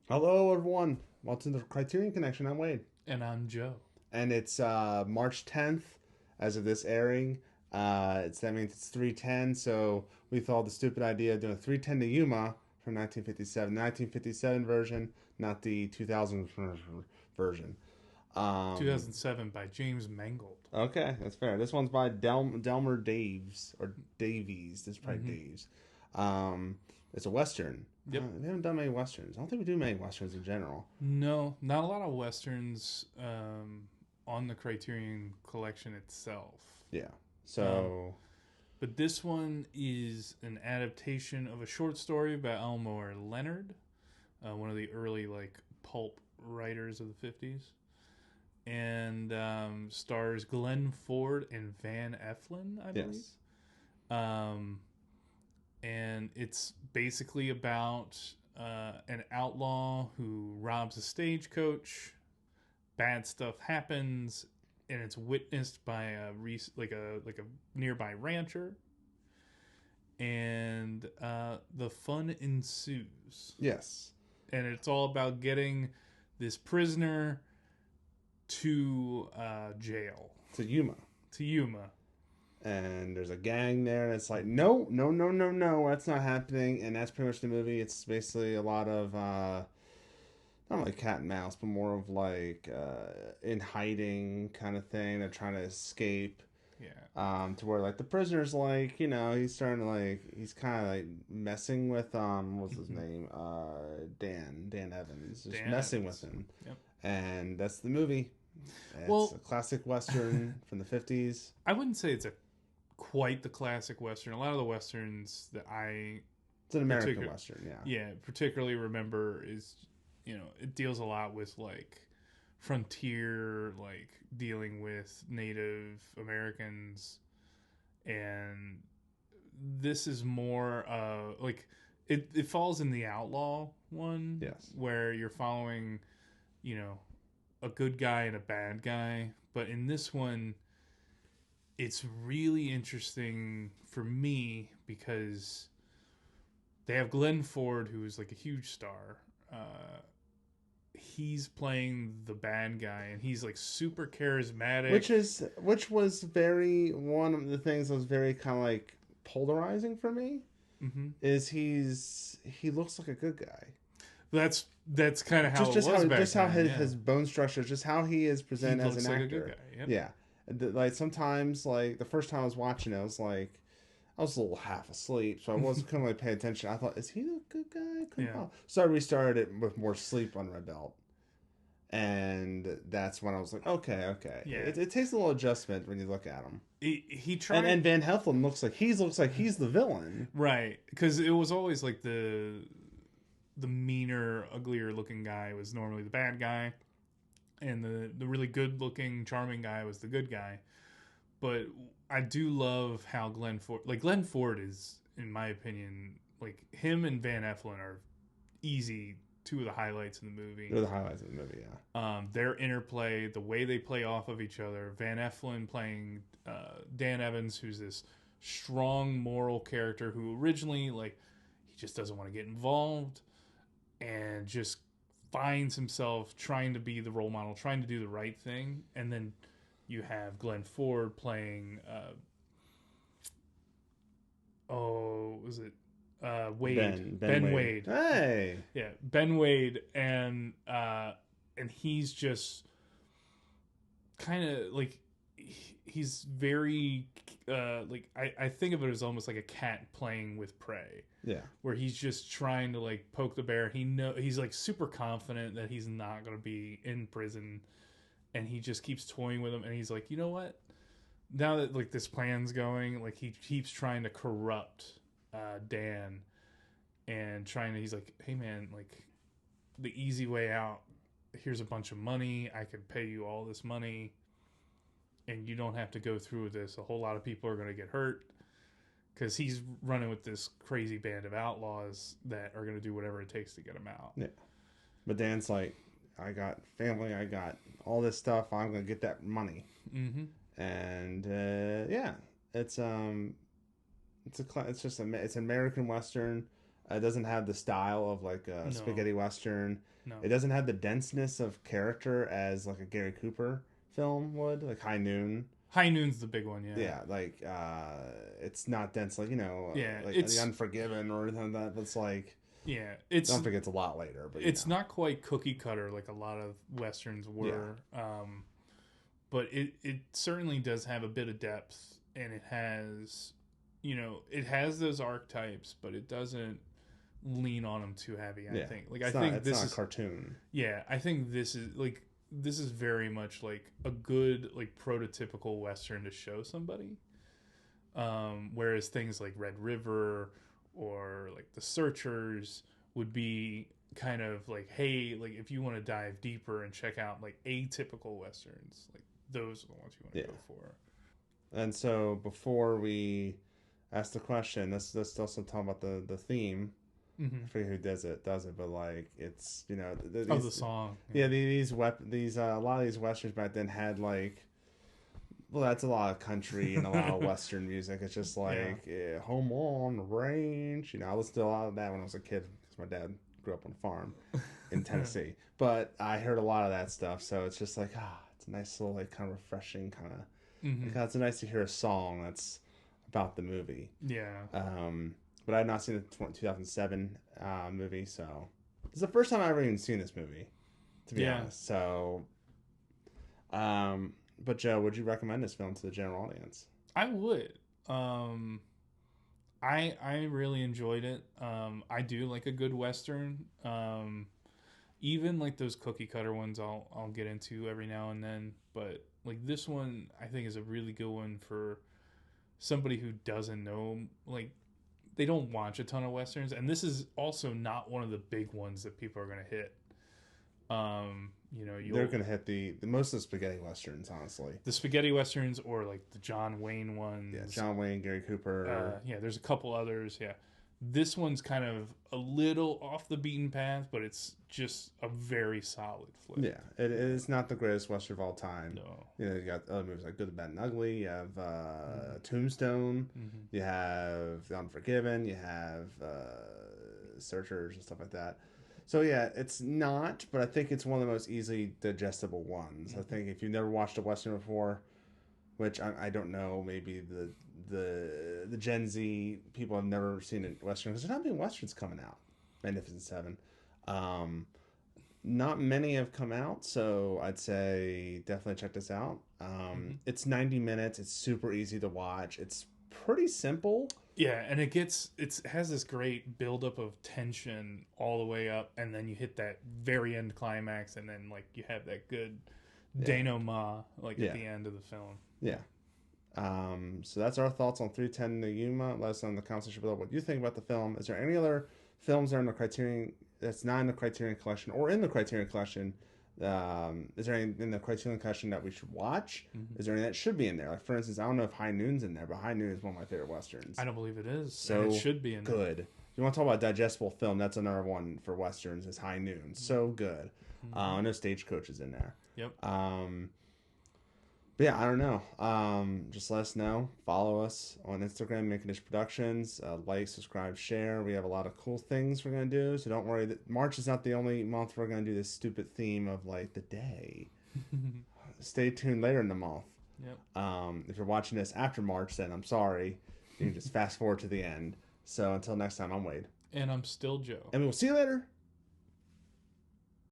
Hello, everyone. Welcome to the Criterion Connection. I'm Wade, And I'm Joe. and it's March 10th as of this airing. That means it's 310. So we thought the stupid idea of doing 310 to Yuma from 1957, 1957 version, not the 2000 version. Um, 2007 by James Mangold. okay, that's fair. This one's by Delmer Daves or Davies. This is probably Mm-hmm. Daves. Um, it's a western. Yep. We haven't done many westerns. I don't think we do many westerns in general. No, not a lot of westerns on the Criterion collection itself. Yeah. Um, So but this one is an adaptation of a short story by Elmore Leonard, one of the early pulp writers of the 50s, and stars Glenn Ford and Van Eflin, I believe. yes. Um, and it's basically about an outlaw who robs a stagecoach. Bad stuff happens, and it's witnessed by a nearby rancher, and the fun ensues. Yes. And it's all about getting this prisoner to jail, To Yuma. to Yuma. And there's a gang there, and it's like, no, no, no, no, no, that's not happening. And that's pretty much the movie. It's basically a lot of, not like cat and mouse, but more of in hiding kind of thing. They're trying to escape. Yeah. To where the prisoner's he's starting to he's kind of messing with what's his name, Dan Evans, just Dan messing Evans. with him. Yep. And that's the movie. It's Well, a classic western from the 50s. I wouldn't say it's a quite the classic western. A lot of the westerns that I It's an American western, yeah. particularly remember is, it deals a lot with frontier, dealing with Native Americans, and this is more it falls in the outlaw one. Yes. Where you're following, a good guy and a bad guy, but in this one it's really interesting for me because they have Glenn Ford, who's a huge star. He's playing the bad guy, and he's super charismatic. Which was very one of the things that was very kind of polarizing for me. Mm-hmm. Is he looks like a good guy. That's kind of how his bone structure, just how he is presented as an actor. A good guy. Yep. Yeah, sometimes the first time I was watching it, I was a little half asleep, so I wasn't couldn't really pay attention. I thought, is he a good guy? So I restarted it with more sleep under my belt, and that's when I was like, okay. Yeah. It takes a little adjustment when you look at him. He tried, and Van Heflin looks like he's the villain, right? Because it was always the meaner, uglier looking guy was normally the bad guy, and the really good looking, charming guy was the good guy. But I do love how Glenn Ford is, in my opinion, him and Van Eflin are easy two of the highlights in the movie. They're the highlights of the movie, yeah. Their interplay, the way they play off of each other. Van Eflin playing Dan Evans, who's this strong moral character who originally he just doesn't want to get involved, and just finds himself trying to be the role model, trying to do the right thing. And then you have Glenn Ford playing was it Wade? Ben Wade. Hey. Yeah, Ben Wade, and he's just kind of he's very I think of it as almost like a cat playing with prey. Yeah. Where he's just trying to poke the bear. He's super confident that he's not going to be in prison, and he just keeps toying with him, and he's like, you know what? Now that this plan's going, he keeps trying to corrupt Dan, and he's like, hey man, the easy way out, here's a bunch of money, I could pay you all this money, and you don't have to go through with this. A whole lot of people are going to get hurt, because he's running with this crazy band of outlaws that are going to do whatever it takes to get him out. Yeah. But Dan's like, I got family, I got all this stuff, I'm going to get that money. Mm-hmm. And it's an American Western. It doesn't have the style of like a spaghetti western. No. It doesn't have the denseness of character as like a Gary Cooper film would, like High Noon. High Noon's the big one, yeah. Yeah, like it's not dense like, like it's The Unforgiven or anything like that. But it's like, yeah, I don't think it's a lot later, but it's not quite cookie cutter like a lot of westerns were. Yeah. But it certainly does have a bit of depth, and it has, it has those archetypes, but it doesn't lean on them too heavy. I think, like, it's not a cartoon. Yeah, I think this is very much like a good, like, prototypical western to show somebody. Whereas things like Red River or like The Searchers would be kind of like, hey, like, if you want to dive deeper and check out like atypical westerns, like, those are the ones you want to go for. And so before we ask the question, let's also talk about the theme. Mm-hmm. I forget who does it, but like it's the song. Yeah, these a lot of these westerns back then had like, well, that's a lot of country and a lot of western music. It's just like home on the range. I listened to a lot of that when I was a kid because my dad grew up on a farm in Tennessee. But I heard a lot of that stuff, so it's just like it's a nice little like kind of refreshing kind of. Mm-hmm. It's nice to hear a song that's about the movie. Yeah. But I had not seen the 2007 movie, so it's the first time I've ever even seen this movie, to be honest. So, but Joe, would you recommend this film to the general audience? I would. I really enjoyed it. I do like a good western. Even like those cookie cutter ones, I'll get into every now and then. But like this one, I think is a really good one for somebody who doesn't know, like, they don't watch a ton of westerns, and this is also not one of the big ones that people are going to hit. They're going to hit the most of the spaghetti westerns, honestly. The spaghetti westerns, or like the John Wayne ones. Yeah, John Wayne, Gary Cooper. There's a couple others. Yeah, this one's kind of a little off the beaten path, but it's just a very solid flip. Yeah, it is not the greatest western of all time. No, you got other movies like Good, Bad, and Ugly. You have Tombstone. Mm-hmm. You have The Unforgiven. You have Searchers and stuff like that. So yeah, it's not, but I think it's one of the most easily digestible ones. Mm-hmm. I think if you've never watched a western before, which I don't know, maybe the Gen Z people have never seen a western because there's not many westerns coming out. Magnificent Seven, not many have come out, so I'd say definitely check this out. It's 90 minutes. It's super easy to watch. It's pretty simple. Yeah, and it has this great buildup of tension all the way up, and then you hit that very end climax, and then like you have that good denouement at the end of the film. Yeah. So that's our thoughts on 310 to Yuma. Let us know in the comment section below what you think about the film. Is there any other films that are in the Criterion that's not in the Criterion collection or in the Criterion collection? Is there any in the Criterion collection that we should watch? Mm-hmm. Is there any that should be in there? Like, for instance, I don't know if High Noon's in there, but High Noon is one of my favorite westerns. I don't believe it is. So and it should be in there. Good. If you want to talk about digestible film, that's another one for westerns is High Noon. Mm-hmm. So good. Mm-hmm. I know Stagecoach is in there. Yep. But yeah, I don't know. Just let us know. Follow us on Instagram, Condish Productions. Like, subscribe, share. We have a lot of cool things we're going to do. So don't worry. March is not the only month we're going to do this stupid theme of like the day. Stay tuned later in the month. Yep. If you're watching this after March, then I'm sorry. You can just fast forward to the end. So until next time, I'm Wade. And I'm still Joe. And we'll see you later.